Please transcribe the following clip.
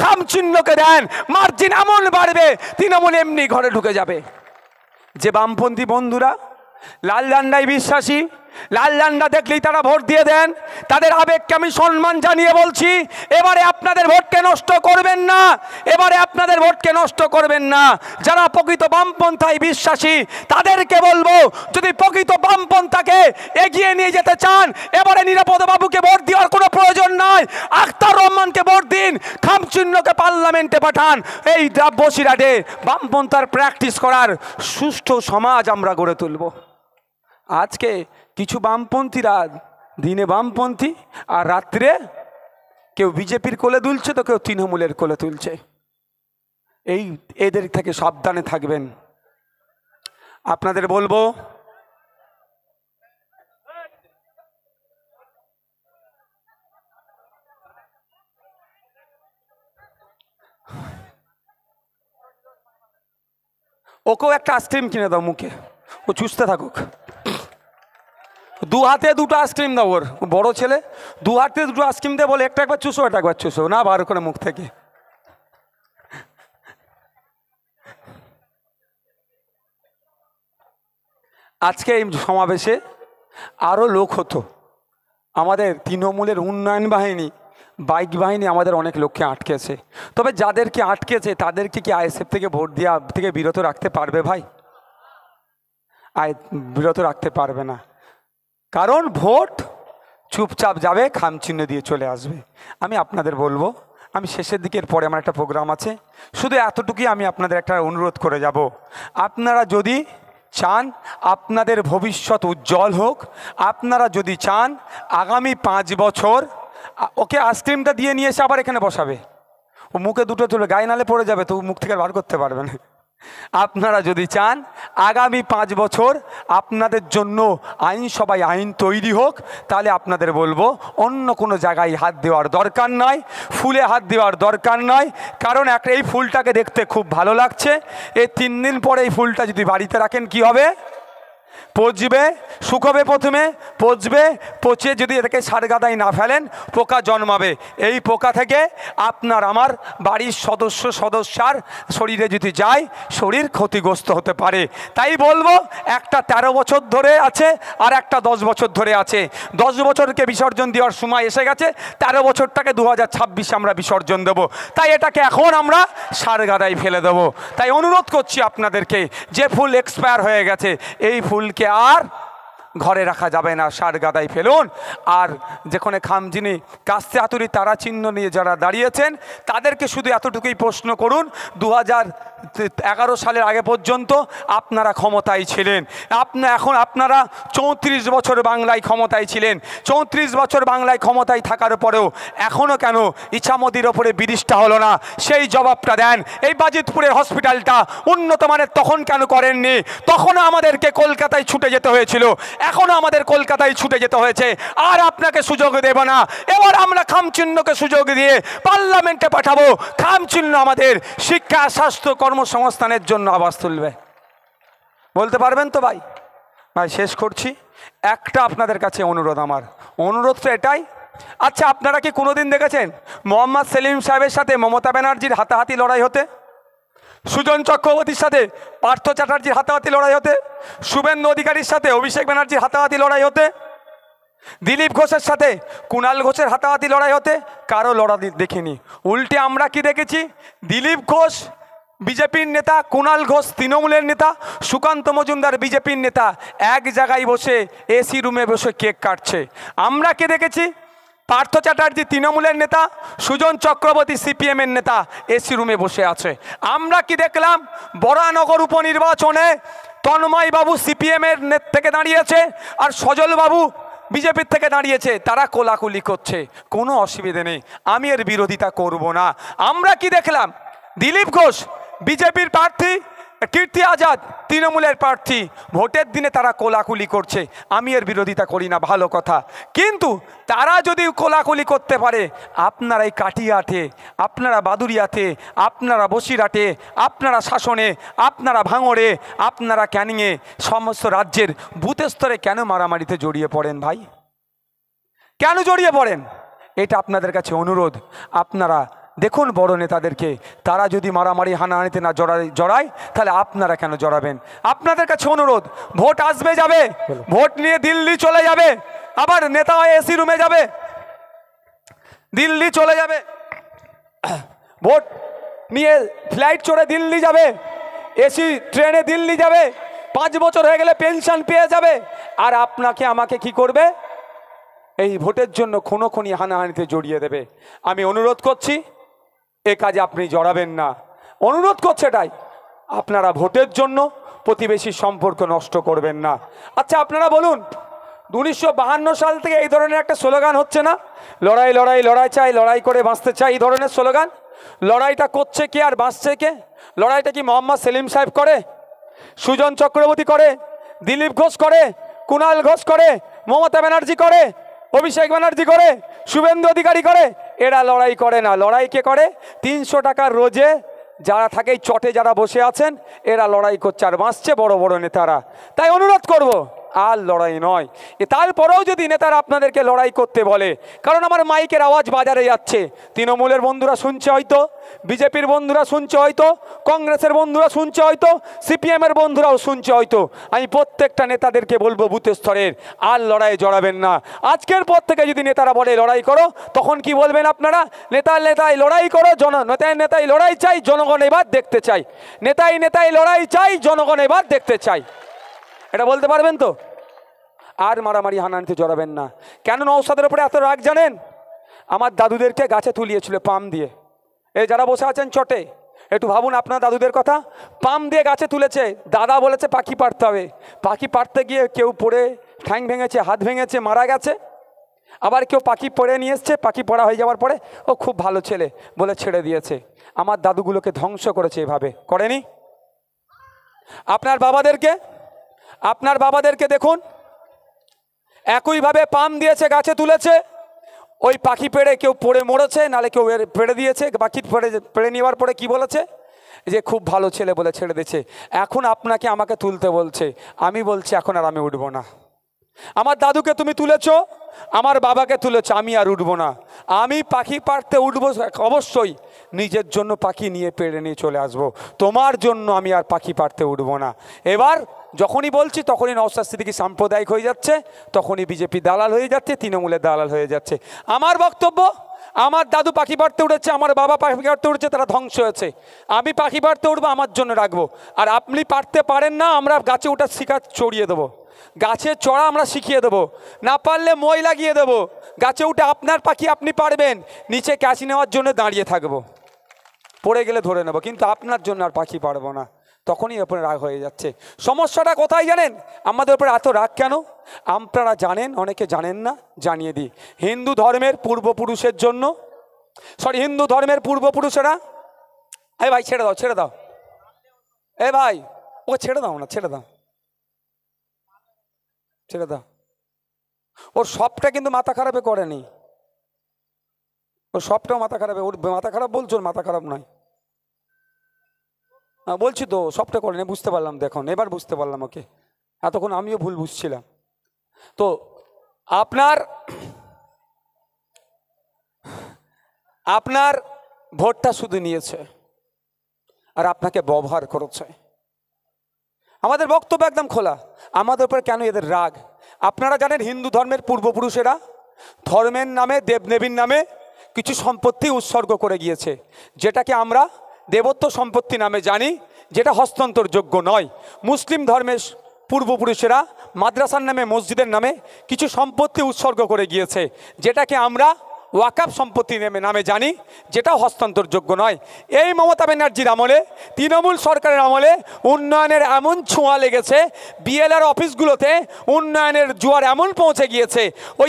খাম চিহ্নকে দেন, মার্জিন এমন বাড়বে তৃণমূল এমনি ঘরে ঢুকে যাবে। যে বামপন্থী বন্ধুরা লাল ঝান্ডায় বিশ্বাসী, লাল ঝান্ডা দেখলেই তারা ভোট দিয়ে দেন, তাদের আবেগকে আমি সম্মান জানিয়ে বলছি, এবারে আপনাদের ভোটকে নষ্ট করবেন না, এবারে আপনাদের ভোটকে নষ্ট করবেন না। যারা প্রকৃত বামপন্থায় বিশ্বাসী তাদেরকে বলবো, যদি প্রকৃত বামপন্থাকে এগিয়ে নিয়ে যেতে চান, এবারে নিরাপদ বাবুকে ভোট দেওয়ার কোনো প্রয়োজন নাই, আখতার রহমানকে ভোট দিন, খামচিহ্নকে পার্লামেন্টে পাঠান। এই বসিরহাটে বামপন্থার প্র্যাকটিস করার সুষ্ঠু সমাজ আমরা গড়ে তুলব। আজকে কিছু বামপন্থীরা দিনে বামপন্থী আর রাত্রে কেউ বিজেপির কোলে তুলছে তো কেউ তৃণমূলের কোলে তুলছে। এদের থেকে সাবধানে থাকবেন। আপনাদের বলবো, ওকেও একটা আইসক্রিম কিনে দাও, মুখে ও চুষতে থাকুক। দু হাতে দুটো আইসক্রিম দাও, ওর বড় ছেলে দু হাতে দুটো আইসক্রিম দিয়ে বলে একটা একবার চুষো, একটা একবার চুষো, না বার করে মুখ থেকে। আজকে এই সমাবেশে আরও লোক হতো। আমাদের তৃণমূলের উন্নয়ন বাহিনী, বাইক বাহিনী আমাদের অনেক লোককে আটকেছে। তবে যাদেরকে আটকেছে তাদেরকে কি আইএসএফ থেকে ভোট দেওয়া থেকে বিরত রাখতে পারবে ভাই? বিরত রাখতে পারবে না, কারণ ভোট চুপচাপ যাবে, খামচিহ্ন দিয়ে চলে আসবে। আমি আপনাদের বলবো, আমি শেষের দিকের পরে আমার একটা প্রোগ্রাম আছে, শুধু এতটুকুই আমি আপনাদের একটা অনুরোধ করে যাব। আপনারা যদি চান আপনাদের ভবিষ্যৎ উজ্জ্বল হোক, আপনারা যদি চান আগামী 5 বছর, ওকে আইসক্রিমটা দিয়ে নিয়ে এসে আবার এখানে বসাবে, ও মুখে দুটো তুলে গায়ে নালে পড়ে যাবে, তো মুখ থেকে বার করতে পারবে না। আপনারা যদি চান আগামী 5 বছর আপনাদের জন্য আইনসভায় আইন তৈরি হোক, তাহলে আপনাদের বলবো অন্য কোনো জায়গায় হাত দেওয়ার দরকার নয়, ফুলে হাত দেওয়ার দরকার নয়। কারণ এই ফুলটাকে দেখতে খুব ভালো লাগছে, এই 3 দিন পরে এই ফুলটা যদি বাড়িতে রাখেন কি হবে? পচবে, শুকোবে, প্রথমে পচবে, পচে যদি এটাকে সার গাদায় না ফেলেন পোকা জন্মাবে। এই পোকা থেকে আপনার আমার বাড়ির সদস্যার শরীরে যদি যায় শরীর ক্ষতিগ্রস্ত হতে পারে। তাই বলবো, একটা 13 বছর ধরে আছে আর একটা 10 বছর ধরে আছে। 10 বছরকে বিসর্জন দেওয়ার সময় এসে গেছে, 13 বছরটাকে 2026 আমরা বিসর্জন দেব। তাই এটাকে এখন আমরা সার গাদায় ফেলে দেবো। তাই অনুরোধ করছি আপনাদেরকে, যে ফুল এক্সপায়ার হয়ে গেছে এই ফুলকে আর ঘরে রাখা যাবে না, সার গাদায় ফেলুন। আর যেখানে খামচিহ্ন কাস্তে হাতুড়ি তারা চিহ্ন নিয়ে যারা দাঁড়িয়েছেন তাদেরকে শুধু এতটুকুই প্রশ্ন করুন, 2011 সালের আগে পর্যন্ত আপনারা ক্ষমতায় ছিলেন, আপনারা 34 বছর বাংলায় ক্ষমতায় ছিলেন। 34 বছর বাংলায় ক্ষমতায় থাকার পরেও এখনও কেন ইছামতির ওপরে ব্রিজটা হলো না? সেই জবাবটা দেন। এই বাজিতপুরের হসপিটালটা উন্নত মানের তখন কেন করেননি? তখনও আমাদেরকে কলকাতায় ছুটে যেতে হয়েছিল, এখনও আমাদের কলকাতায় ছুটে যেতে হয়েছে। আর আপনাকে সুযোগ দেব না। এবার আমরা খামচিহ্নকে সুযোগ দিয়ে পার্লামেন্টে পাঠাবো। খামচিহ্ন আমাদের শিক্ষা, স্বাস্থ্য, কর্মসংস্থানের জন্য আওয়াজ তুলবে। বলতে পারবেন তো ভাই? ভাই শেষ করছি, একটা আপনাদের কাছে অনুরোধ, আমার অনুরোধটা এটাই। আচ্ছা, আপনারা কি কোনোদিন দেখেছেন মোহাম্মদ সেলিম সাহেবের সাথে মমতা ব্যানার্জির হাতাহাতি লড়াই হতে? সুজন চক্রবর্তীর সাথে পার্থ চ্যাটার্জির হাতাহাতি লড়াই হতে? শুভেন্দু অধিকারীর সাথে অভিষেক ব্যানার্জির হাতাহাতি লড়াই হতে? দিলীপ ঘোষের সাথে কুণাল ঘোষের হাতাহাতি লড়াই হতে? কারো লড়াই দেখিনি। উল্টে আমরা কি দেখেছি? দিলীপ ঘোষ বিজেপির নেতা, কুণাল ঘোষ তৃণমূলের নেতা, সুকান্ত মজুমদার বিজেপির নেতা এক জায়গায় বসে এসি রুমে বসে কেক কাটছে। আমরা কে দেখেছি? পার্থ চ্যাটার্জি তৃণমূলের নেতা, সুজন চক্রবর্তী সিপিএমের নেতা এসি রুমে বসে আছে। আমরা কি দেখলাম? বরানগর উপনির্বাচনে তন্ময় বাবু সিপিএমের থেকে দাঁড়িয়েছে আর সজল বাবু বিজেপির থেকে দাঁড়িয়েছে, তারা কোলাকুলি করছে, কোনো অসুবিধে নেই, আমি এর বিরোধিতা করব না। আমরা কি দেখলাম? দিলীপ ঘোষ বিজেপির প্রার্থী, কীর্তি আজাদ তৃণমূলের প্রার্থী, ভোটের দিনে তারা কোলাকুলি করছে, আমি এর বিরোধিতা করি না, ভালো কথা। কিন্তু তারা যদি কোলাকুলি করতে পারে, আপনারা এই কাটিয়াতে, আপনারা বাদুরিয়াতে, আপনারা বসিরহাটে, আপনারা শাসনে, আপনারা ভাঙড়ে, আপনারা ক্যানিংয়ে, সমস্ত রাজ্যের বুথ স্তরে কেন মারামারিতে জড়িয়ে পড়েন ভাই? কেন জড়িয়ে পড়েন? এটা আপনাদের কাছে অনুরোধ। আপনারা দেখুন বড় নেতাদেরকে, তারা যদি মারামারি হানাহানিতে না জড়ায় তাহলে আপনারা কেন জড়াবেন? আপনাদের কাছে অনুরোধ, ভোট আসবে যাবে, ভোট নিয়ে দিল্লি চলে যাবে, আবার নেতা এসি রুমে যাবে, দিল্লি চলে যাবে, ভোট নিয়ে ফ্লাইট চড়ে দিল্লি যাবে, এসি ট্রেনে দিল্লি যাবে, 5 বছর হয়ে গেলে পেনশন পেয়ে যাবে, আর আপনাকে আমাকে কি করবে? এই ভোটের জন্য খুনোখুনি হানাহানিতে জড়িয়ে দেবে। আমি অনুরোধ করছি, এ কাজে আপনি জড়াবেন না। অনুরোধ করছে এটাই, আপনারা ভোটের জন্য প্রতিবেশীর সম্পর্ক নষ্ট করবেন না। আচ্ছা আপনারা বলুন, 1952 সাল থেকে এই ধরনের একটা স্লোগান হচ্ছে না, লড়াই লড়াই লড়াই চাই, লড়াই করে বাঁচতে চাই, এই ধরনের স্লোগান। লড়াইটা করছে কে আর বাঁচছে কে? লড়াইটা কি মোহাম্মদ সেলিম সাহেব করে, সুজন চক্রবর্তী করে, দিলীপ ঘোষ করে, কুণাল ঘোষ করে, মমতা ব্যানার্জি করে, অভিষেক ব্যানার্জি করে, শুভেন্দু অধিকারী করে? এরা লড়াই করে না। লড়াই কে করে? 300 টাকার রোজে যারা থাকে এই চটে যারা বসে আছেন, এরা লড়াই করছে আর বাঁচছে বড় বড় নেতারা। তাই অনুরোধ করব, আর লড়াই নয়। তারপরেও যদি নেতারা আপনাদেরকে লড়াই করতে বলে, কারণ আমার মাইকের আওয়াজ বাজারে যাচ্ছে, তৃণমূলের বন্ধুরা শুনছে হয়তো, বিজেপির বন্ধুরা শুনছে হয়তো, কংগ্রেসের বন্ধুরা শুনছে হয়তো, সিপিএমের বন্ধুরাও শুনছে হয়তো। আমি প্রত্যেকটা নেতাদেরকে বলবো বুথ স্তরের, আর লড়াই জড়াবেন না। আজকের পর থেকে যদি নেতারা বলে লড়াই করো, তখন কি বলবেন আপনারা? নেতাই লড়াই করো, নেতাই লড়াই চাই, জনগণ এবার দেখতে চাই। নেতাই লড়াই চাই, জনগণ এবার দেখতে চাই। এটা বলতে পারবেন তো? আর মারামারি হানাহানিতে জড়াবেন না। কেন নওশাদের উপরে এত রাগ জানেন? আমার দাদুদেরকে গাছে তুলিয়েছিল পাম দিয়ে। এই যারা বসে আছেন চটে, একটু ভাবুন আপনার দাদুদের কথা। পাম দিয়ে গাছে তুলেছে, দাদা বলেছে পাখি পাড়তে হবে। পাখি পাড়তে গিয়ে কেউ পড়ে ঠ্যাং ভেঙেছে, হাত ভেঙেছে, মারা গেছে। আবার কেউ পাখি পড়ে নিয়ে এসছে, পাখি পড়া হয়ে যাওয়ার পরে ও খুব ভালো ছেলে বলে ছেড়ে দিয়েছে। আমার দাদুগুলোকে ধ্বংস করেছে, এভাবে করেনি? আপনার বাবাদেরকে দেখুন, একইভাবে পাম দিয়েছে, গাছে তুলেছে, ওই পাখি পেড়ে কেউ পড়ে মরেছে, নালে কেউ পেড়ে দিয়েছে। পাখি পেড়ে নেওয়ার পরে কি বলেছে? যে খুব ভালো ছেলে বলে ছেড়ে দিয়েছে। এখন আপনাকে আমাকে তুলতে বলছে, আমি বলছি এখন আর আমি উঠবো না। আমার দাদুকে তুমি তুলেছো, আমার বাবাকে তুলেছো, আমি আর উঠবো না। আমি পাখি পাড়তে উঠবো অবশ্যই, নিজের জন্য পাখি নিয়ে পেড়ে নিয়ে চলে আসবো, তোমার জন্য আমি আর পাখি পাড়তে উঠবো না। এবার যখনই বলছি তখনই নওশাদ সিদ্দিকী সাম্প্রদায়িক হয়ে যাচ্ছে, তখনই বিজেপি দালাল হয়ে যাচ্ছে, তৃণমূলের দালাল হয়ে যাচ্ছে। আমার বক্তব্য, আমার দাদু পাখি পাড়তে উঠেছে, আমার বাবা পাখি পাড়তে উঠেছে, তারা ধ্বংস হয়েছে। আমি পাখি পাড়তে উঠবো, আমার জন্য রাখবো। আর আপনি পারতে পারেন না, আমরা গাছে ওঠার শিখা চড়িয়ে দেবো, গাছে চড়া আমরা শিখিয়ে দেবো, না পারলে মই লাগিয়ে দেবো। গাছে উঠে আপনার পাখি আপনি পারবেন, নিচে ক্যাচি নেওয়ার জন্য দাঁড়িয়ে থাকবো, পড়ে গেলে ধরে নেবো, কিন্তু আপনার জন্য আর পাখি পারবো না। তখনই ওপরে রাগ হয়ে যাচ্ছে। সমস্যাটা কোথায় জানেন? আমাদের উপরে এত রাগ কেন? আপনারা জানেন, অনেকে জানেন না, জানিয়ে দিই। হিন্দু ধর্মের পূর্বপুরুষেরা, এই ভাই ছেড়ে দাও, এ ভাই ও ছেড়ে দাও, ওর সবটা কিন্তু মাথা খারাপে করেনি, ওর সবটাও মাথা খারাপে, ওর মাথা খারাপ বলছো, ওর মাথা খারাপ নয়। বলছি তো সবটা করেনি, বুঝতে পারলাম, দেখুন এবার বুঝতে পারলাম ওকে, এতক্ষণ আমিও ভুল বুঝছিলাম। তো আপনার ভোটটা শুধু নিয়েছে আর আপনাকে ব্যবহার করেছে। আমাদের বক্তব্য একদম খোলা, আমাদের উপর কেন এদের রাগ? আপনারা জানেন হিন্দু ধর্মের পূর্বপুরুষেরা ধর্মের নামে, দেবদেবীর নামে কিছু সম্পত্তি উৎসর্গ করে গিয়েছে, যেটাকে আমরা দেবত্ব সম্পত্তি নামে জানি, যেটা হস্তান্তরযোগ্য নয়। মুসলিম ধর্মের পূর্বপুরুষেরা মাদ্রাসার নামে, মসজিদের নামে কিছু সম্পত্তি উৎসর্গ করে গিয়েছে, যেটাকে আমরা ওয়াকাফ সম্পত্তি নামে জানি, যেটাও হস্তান্তরযোগ্য নয়। এই মমতা ব্যানার্জির আমলে, তৃণমূল সরকারের আমলে উন্নয়নের এমন ছোঁয়া লেগেছে, বিএলআর অফিসগুলোতে উন্নয়নের জোয়ার এমন পৌঁছে গিয়েছে, ওই